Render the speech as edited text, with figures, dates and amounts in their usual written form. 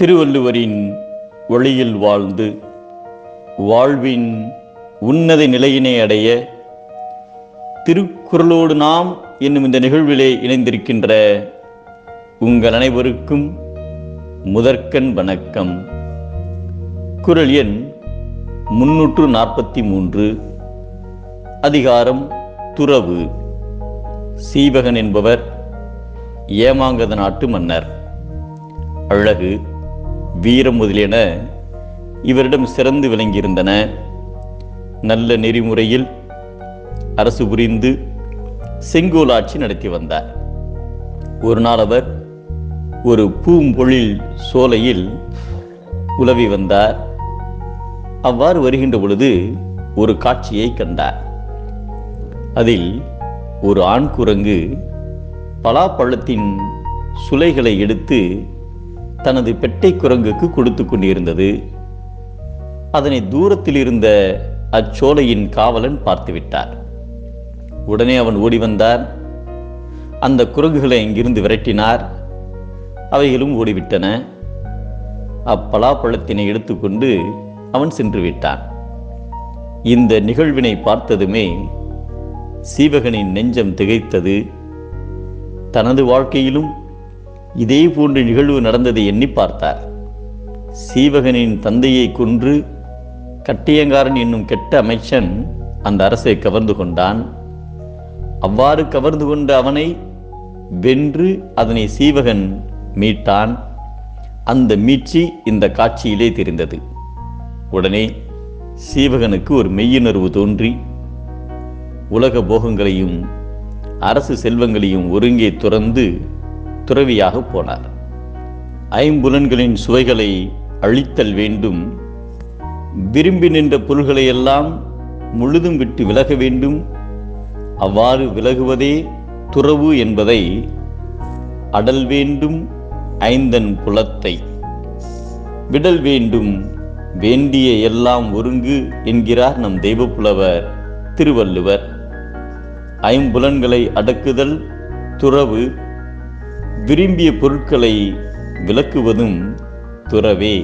திருவள்ளுவரின் வழியில் வாழ்ந்து வாழ்வின் உன்னத நிலையினை அடைய திருக்குறளோடு நாம் என்னும் இந்த நிகழ்விலே இணைந்திருக்கின்ற உங்கள் அனைவருக்கும் முதற்கண் வணக்கம். குறள் எண் 343, அதிகாரம் துறவு. சீவகன் என்பவர் ஏமாங்கத நாட்டு மன்னர். அழகு, வீரம் முதலியன இவரிடம் சிறந்து விளங்கியிருந்தன. நல்ல நெறிமுறையில் அரசு புரிந்து செங்கோல் ஆட்சி நடத்தி வந்தார். ஒரு நாள் அவர் ஒரு பூம்பொழில் சோலையில் உலவி வந்தார். அவ்வாறு வருகின்ற பொழுது ஒரு காட்சியை கண்டார். அதில் ஒரு ஆண் குரங்கு பலாப்பழத்தின் சுளைகளை எடுத்து தனது பெட்டை குரங்குக்கு கொடுத்து கொண்டிருந்தது. அதனை தூரத்தில் இருந்த அச்சோலையின் காவலன் பார்த்துவிட்டார். உடனே அவன் ஓடி வந்தார். அந்த குரங்குகளை இங்கிருந்து விரட்டினார். அவைகளும் ஓடிவிட்டன. அப்பலாப்பழத்தினை எடுத்துக்கொண்டு அவன் சென்று விட்டான். இந்த நிகழ்வினை பார்த்ததுமே சீவகனின் நெஞ்சம் திகைத்தது. தனது வாழ்க்கையிலும் இதே போன்ற நிகழ்வு நடந்ததை எண்ணி பார்த்தார். சீவகனின் தந்தையை கொன்று கட்டியங்காரன் என்னும் கெட்ட அமைச்சன் அந்த அரசை கவர்ந்து கொண்டான். அவ்வாறு கவர்ந்து கொண்ட அவனை வென்று அதனை சீவகன் மீட்டான். அந்த மீட்சி இந்த காட்சியிலே தெரிந்தது. உடனே சீவகனுக்கு ஒரு மெய்யுணர்வு தோன்றி உலக போகங்களையும் அரசு செல்வங்களையும் ஒருங்கே துறந்து துறவியாக போனார். ஐம்புலன்களின் சுவைகளை அழித்தல் வேண்டும், விரும்பி நின்ற பொருள்களை எல்லாம் முழுதும் விட்டு விலக வேண்டும். அவ்வாறு விலகுவதே துறவு என்பதை அடல் வேண்டும் ஐந்தன் புலத்தை, விடல் வேண்டும் வேண்டிய எல்லாம் ஒருங்கு என்கிறார் நம் தெய்வப்புலவர் திருவள்ளுவர். ஐம்புலன்களை அடக்குதல் துறவு, விரும்பிய பொருட்களை விலக்குவதும் துறவே.